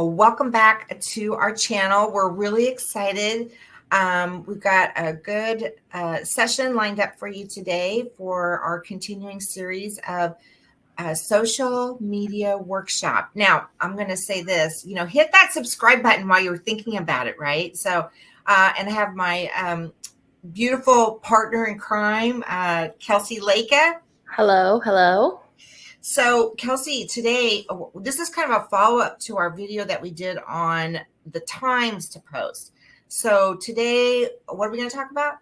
welcome back to our channel. We're really excited. We've got a good session lined up for you today for our continuing series of social media workshop. Now, I'm going to say this, hit that subscribe button while you're thinking about it, right? So, and I have my beautiful partner in crime, Kelsey Laka. Hello. So, Kelsey, today, this is kind of a follow-up to our video that we did on the times to post. So today, what are we going to talk about?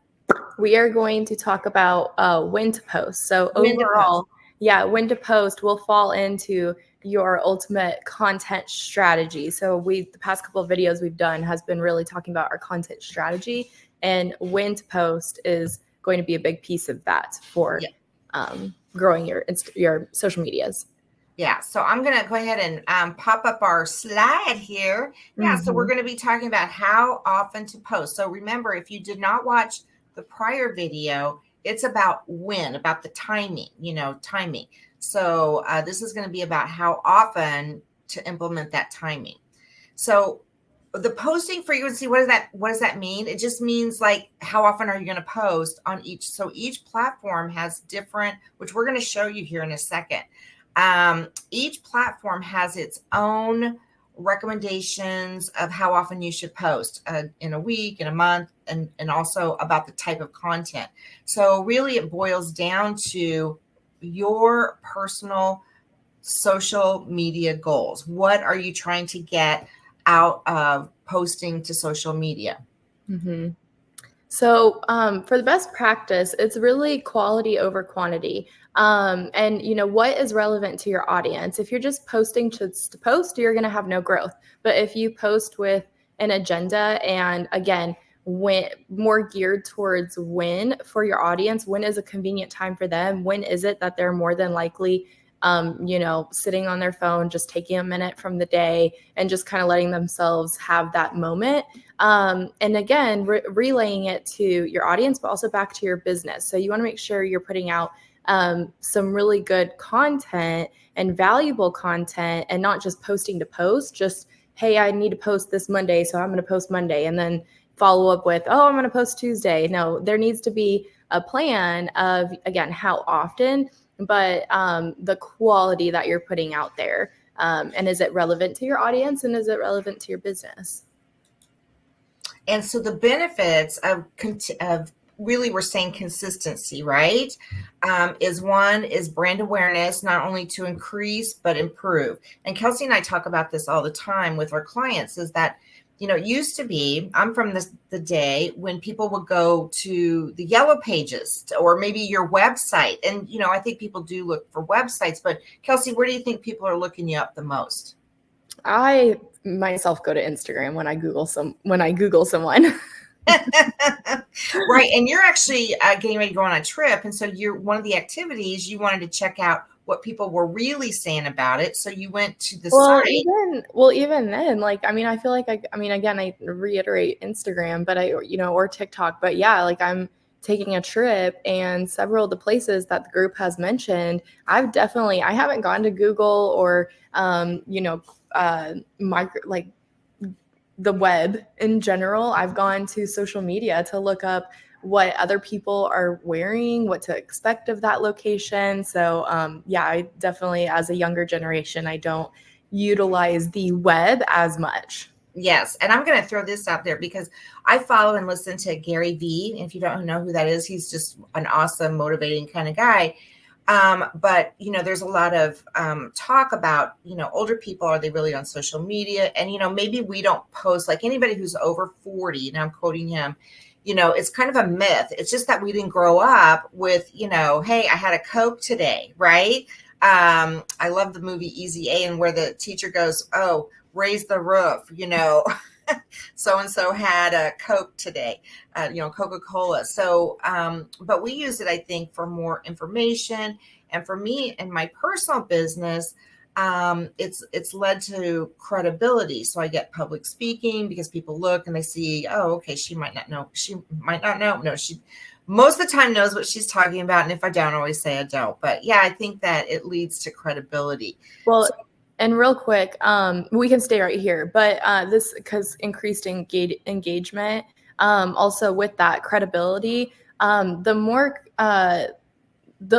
We are going to talk about when to post. So overall, when to post will fall into your ultimate content strategy. So the past couple of videos we've done has been really talking about our content strategy, and when to post is going to be a big piece of that for growing your social medias. Yeah, so I'm going to go ahead and pop up our slide here. Yeah, so we're going to be talking about how often to post. So remember, if you did not watch the prior video, it's about when, about the timing, timing. So this is going to be about how often to implement that timing. So the posting frequency, what does that mean? It just means like how often are you going to post on each. So each platform has different, which we're going to show you here in a second. Each platform has its own recommendations of how often you should post in a week, in a month, and also about the type of content. So really it boils down to your personal social media goals. What are you trying to get out of posting to social media? So for the best practice, it's really quality over quantity. And what is relevant to your audience? If you're just posting to post, you're going to have no growth. But if you post with an agenda, and again, when more geared towards when for your audience, when is a convenient time for them? When is it that they're more than likely sitting on their phone, just taking a minute from the day and just kind of letting themselves have that moment. And again, relaying it to your audience, but also back to your business. So you want to make sure you're putting out some really good content and valuable content, and not just posting to post, just, hey, I need to post this Monday, so I'm going to post Monday, and then follow up with, oh, I'm going to post Tuesday. No, there needs to be a plan of, again, how often, but the quality that you're putting out there. And is it relevant to your audience, and is it relevant to your business? And so the benefits of really, we're saying consistency, right? Is brand awareness, not only to increase, but improve. And Kelsey and I talk about this all the time with our clients, is that, it used to be, I'm from the day when people would go to the yellow pages or maybe your website. And, I think people do look for websites, but Kelsey, where do you think people are looking you up the most? I myself go to Instagram when I Google someone. Right. And you're actually getting ready to go on a trip. And so one of the activities you wanted to check out what people were really saying about it. So you went to the site. Even then, I feel like again, I reiterate Instagram, but or TikTok, but yeah, I'm taking a trip, and several of the places that the group has mentioned, I haven't gone to Google or, the web in general. I've gone to social media to look up what other people are wearing, what to expect of that location. So I definitely, as a younger generation, I don't utilize the web as much. Yes. And I'm going to throw this out there because I follow and listen to Gary Vee. If you don't know who that is, he's just an awesome, motivating kind of guy. But, there's a lot of talk about, older people, are they really on social media? And, maybe we don't post, like anybody who's over 40, and I'm quoting him, it's kind of a myth. It's just that we didn't grow up with, hey, I had a Coke today, right? I love the movie Easy A, and where the teacher goes, oh, raise the roof, so-and-so had a Coke today, Coca-Cola. So, but we use it, I think, for more information. And for me and my personal business, it's led to credibility. So I get public speaking because people look and they see, oh, okay, she might not know. No, she most of the time knows what she's talking about. And if I don't, always say I don't. But yeah, I think that it leads to credibility. Well, And real quick, we can stay right here, but this because increased engagement, also with that credibility, the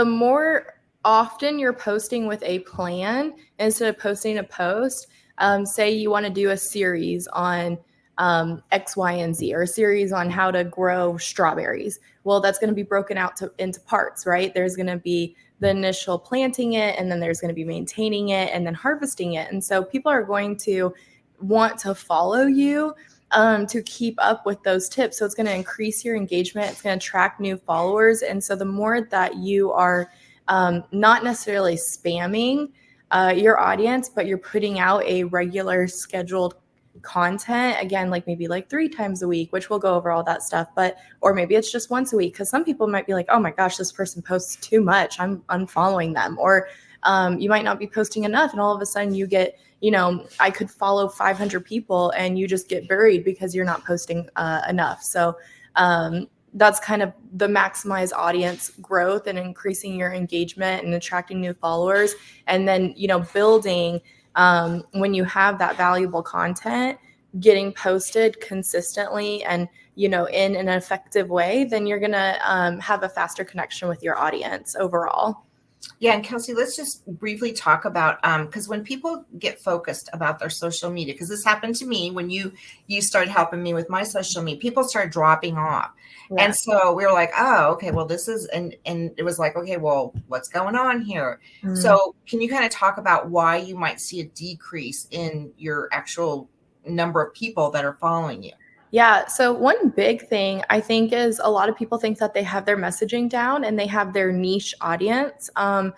more often you're posting with a plan instead of posting a post. Say you want to do a series on X, Y, and Z, or a series on how to grow strawberries. Well, that's going to be broken out into parts, right? There's going to be the initial planting it, and then there's going to be maintaining it, and then harvesting it. And so people are going to want to follow you to keep up with those tips. So it's going to increase your engagement. It's going to attract new followers. And so the more that you are not necessarily spamming your audience, but you're putting out a regular scheduled content, again, like maybe like 3 times a week, which we'll go over all that stuff, but or maybe it's just once a week, because some people might be like, oh my gosh, this person posts too much, I'm unfollowing them. Or you might not be posting enough, and all of a sudden you get, I could follow 500 people and you just get buried because you're not posting enough. So that's kind of the maximize audience growth and increasing your engagement and attracting new followers. And then, building when you have that valuable content getting posted consistently and, in an effective way, then you're going to have a faster connection with your audience overall. Yeah. And Kelsey, let's just briefly talk about, because when people get focused about their social media, because this happened to me when you started helping me with my social media, people started dropping off. Yeah. And so we were like, oh, okay, well, this is, and it was like, okay, well, what's going on here? Mm-hmm. So can you kind of talk about why you might see a decrease in your actual number of people that are following you? Yeah. So one big thing I think is a lot of people think that they have their messaging down and they have their niche audience. And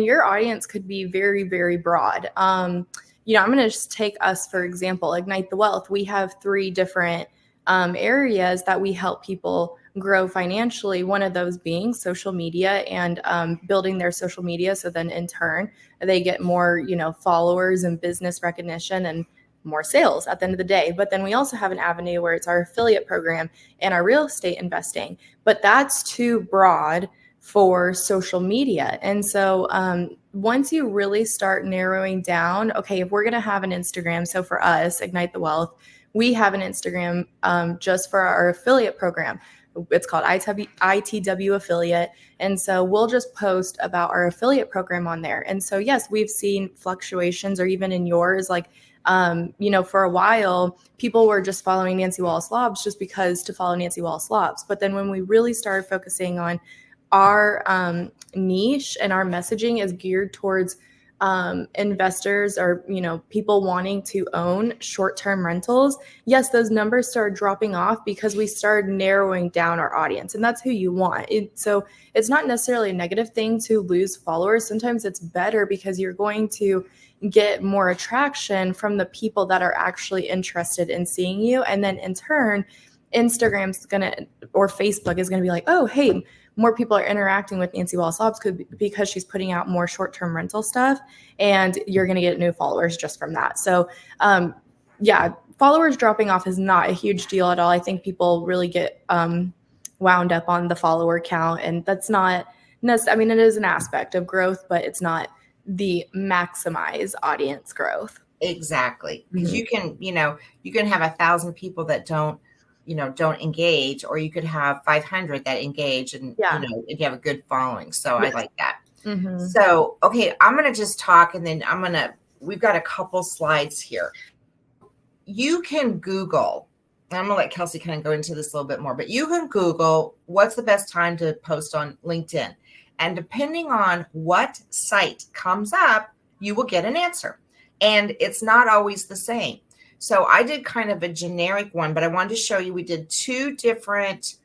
your audience could be very, very broad. I'm going to just take us, for example, Ignite the Wealth. We have 3 different areas that we help people grow financially. One of those being social media and building their social media. So then in turn, they get more, followers and business recognition and more sales at the end of the day. But then we also have an avenue where it's our affiliate program and our real estate investing, but that's too broad for social media. And so once you really start narrowing down, okay, if we're going to have an Instagram, so for us, Ignite the Wealth, we have an Instagram just for our affiliate program. It's called ITW Affiliate. And so we'll just post about our affiliate program on there. And so, yes, we've seen fluctuations, or even in yours, like, for a while, people were just following Nancy Wallace Lobbs just because to follow Nancy Wallace Lobbs. But then when we really started focusing on our niche and our messaging is geared towards investors or, people wanting to own short-term rentals, yes, those numbers started dropping off because we started narrowing down our audience, and that's who you want. So it's not necessarily a negative thing to lose followers. Sometimes it's better because you're going to get more attraction from the people that are actually interested in seeing you. And then in turn, Instagram's or Facebook is going to be like, oh, hey, more people are interacting with Nancy Wallace Lobbs because she's putting out more short-term rental stuff, and you're going to get new followers just from that. So, followers dropping off is not a huge deal at all. I think people really get wound up on the follower count, and that's not necessarily, it is an aspect of growth, but it's not the maximize audience growth. Exactly. Because you can have 1,000 people that don't engage, or you could have 500 that engage, and if you have a good following. So yes. I like that. Mm-hmm. So, okay, I'm going to just talk, and then we've got a couple slides here. You can Google, and I'm going to let Kelsey kind of go into this a little bit more, but you can Google what's the best time to post on LinkedIn. And depending on what site comes up, you will get an answer. And it's not always the same. So I did kind of a generic one, but I wanted to show you, we did 2 different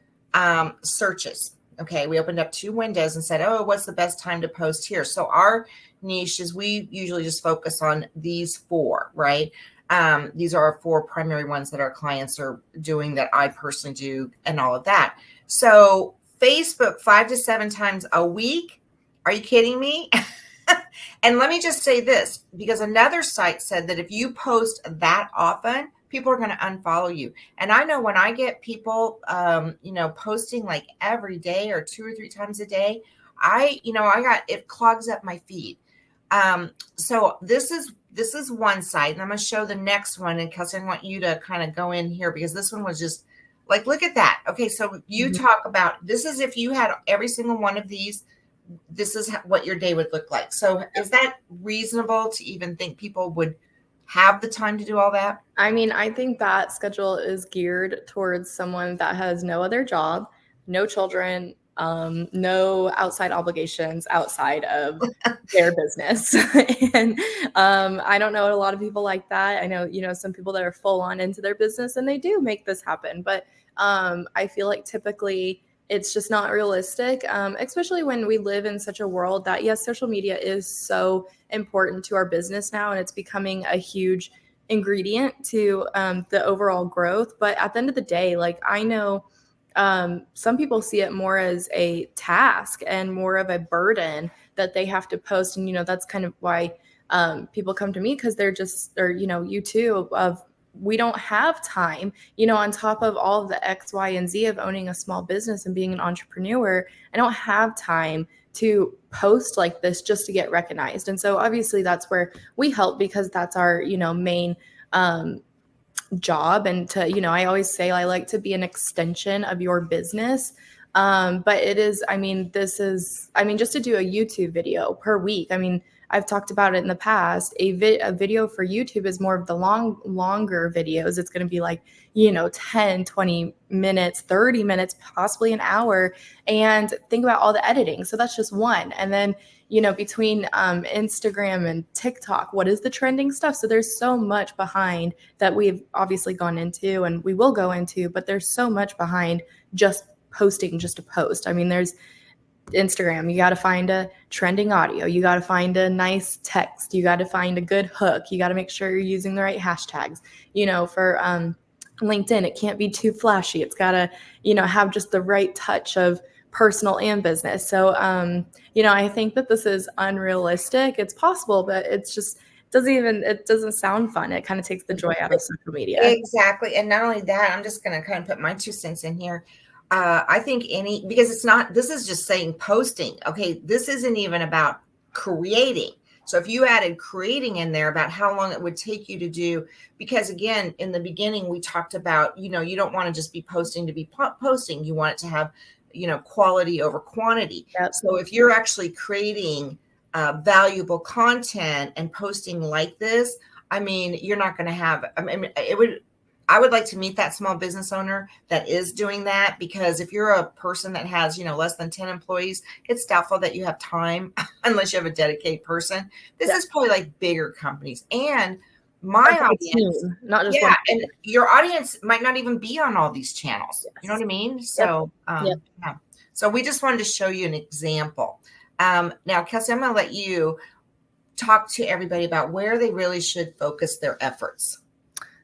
searches. Okay, we opened up 2 windows and said, oh, what's the best time to post here? So our niche is, we usually just focus on these 4, right? These are our 4 primary ones that our clients are doing, that I personally do, and all of that. So Facebook 5 to 7 times a week. Are you kidding me? And let me just say this, because another site said that if you post that often, people are going to unfollow you. And I know when I get people, posting like every day or 2 or 3 times a day, it clogs up my feed. So this is this is one site, and I'm going to show the next one. And Kelsey, I want you to kind of go in here because this one was just like, look at that. Okay, so you talk about this is if you had every single one of these, this is what your day would look like. So is that reasonable to even think people would have the time to do all that? I mean, I think that schedule is geared towards someone that has no other job, no children, no outside obligations outside of their business. And I don't know a lot of people like that. I know, some people that are full on into their business and they do make this happen. But I feel like typically it's just not realistic, especially when we live in such a world that, yes, social media is so important to our business now, and it's becoming a huge ingredient to the overall growth. But at the end of the day, like, I know some people see it more as a task and more of a burden that they have to post. And, that's kind of why people come to me, because they're you too, we don't have time, on top of all of the X, Y, and Z of owning a small business and being an entrepreneur. I don't have time to post like this just to get recognized. And so obviously that's where we help, because that's our, main job. And to, I always say I like to be an extension of your business. But it is, just to do a YouTube video per week. I've talked about it in the past. A video for YouTube is more of the longer videos. It's going to be like, 10, 20 minutes, 30 minutes, possibly an hour. And think about all the editing. So that's just one. And then, between Instagram and TikTok, what is the trending stuff? So there's so much behind that we've obviously gone into and we will go into, but there's so much behind just posting just to post. There's Instagram, you got to find a trending audio, you got to find a nice text, you got to find a good hook, you got to make sure you're using the right hashtags. For LinkedIn, it can't be too flashy, it's got to have just the right touch of personal and business. So I think that this is unrealistic. It's possible, but it's just it doesn't sound fun. It kind of takes the joy out of social media. Exactly. And not only that, I'm just going to kind of put my 2 cents in here. I think because this is just saying posting. Okay. This isn't even about creating. So if you added creating in there about how long it would take you to do, because again, in the beginning, we talked about, you don't want to just be posting to be posting. You want it to have, quality over quantity. Yep. So if you're actually creating valuable content and posting like this, you're not going to have, I would like to meet that small business owner that is doing that, because if you're a person that has, less than 10 employees, it's doubtful that you have time unless you have a dedicated person. This is probably like bigger companies. And my audience, not just one. And your audience might not even be on all these channels. Yes. You know what I mean? So, yeah. So we just wanted to show you an example. Now, Kelsey, I'm going to let you talk to everybody about where they really should focus their efforts.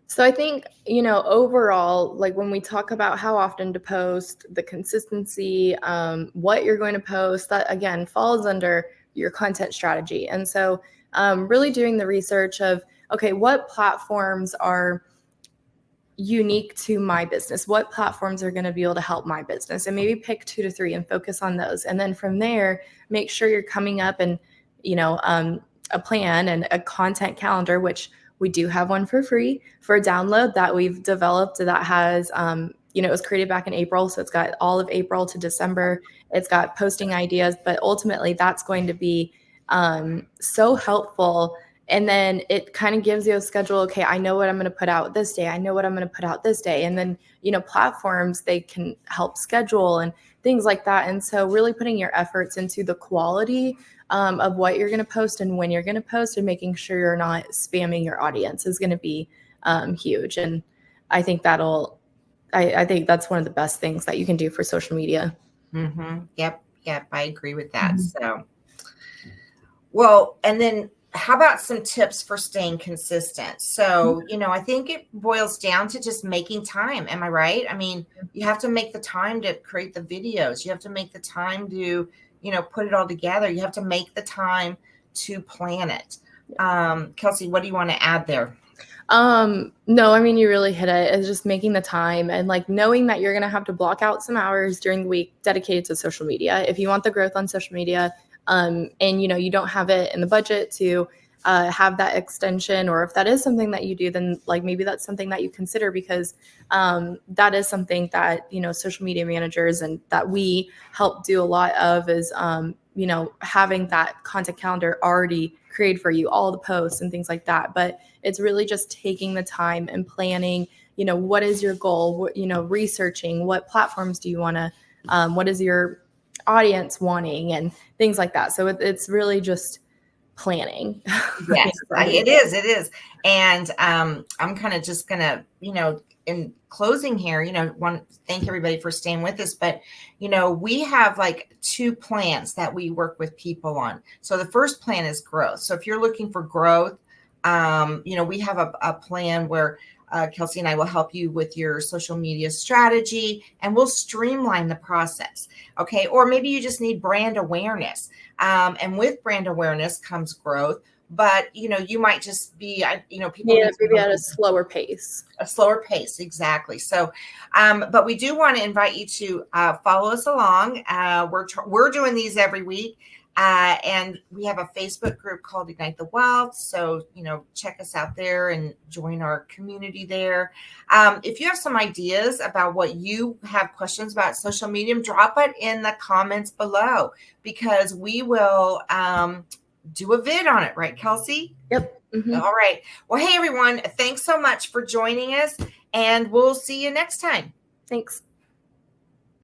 So I think, overall, like when we talk about how often to post, the consistency, what you're going to post, that again falls under your content strategy. And so really doing the research of, okay, what platforms are unique to my business? What platforms are going to be able to help my business? And maybe pick 2 to 3 and focus on those. And then from there, make sure you're coming up and, a plan and a content calendar, which we do have one for free for download that we've developed that has, it was created back in April. So it's got all of April to December. It's got posting ideas, but ultimately that's going to be so helpful. And then it kind of gives you a schedule. Okay, I know what I'm going to put out this day. I know what I'm going to put out this day. And then, platforms, they can help schedule and things like that. And so really putting your efforts into the quality of what you're going to post and when you're going to post, and making sure you're not spamming your audience is going to be huge. And I think I think that's one of the best things that you can do for social media. Mm-hmm. Yep. I agree with that. Mm-hmm. So, well, and then how about some tips for staying consistent? So, I think it boils down to just making time. Am I right? You have to make the time to create the videos. You have to make the time to, put it all together. You have to make the time to plan it. Kelsey, what do you want to add there? No, you really hit it. It's just making the time and like knowing that you're going to have to block out some hours during the week dedicated to social media. If you want the growth on social media, and you don't have it in the budget to have that extension, or if that is something that you do, then like maybe that's something that you consider, because that is something that, you know, social media managers and that we help do a lot of is, you know, having that content calendar already created for you, all the posts and things like that. But it's really just taking the time and planning, you know, what is your goal, what, you know, researching what platforms do you want to, what is your audience wanting and things like that. So it's really just planning. Yes, it is. It is. And I'm kind of just going to, you know, in closing here, you know, want to thank everybody for staying with us. But, you know, we have like 2 plans that we work with people on. So the first plan is growth. So if you're looking for growth, you know, we have a plan where Kelsey and I will help you with your social media strategy, and we'll streamline the process. Okay. Or maybe you just need brand awareness. And with brand awareness comes growth. But, you know, you might just be, you know, people maybe at a slower pace. A slower pace. Exactly. So, but we do want to invite you to follow us along. We're doing these every week. And we have a Facebook group called Ignite the Wealth. So, you know, check us out there and join our community there. If you have some ideas about what you have questions about social media, drop it in the comments below, because we will do a vid on it. Right, Kelsey? Yep. Mm-hmm. All right. Well, hey, everyone, thanks so much for joining us, and we'll see you next time. Thanks.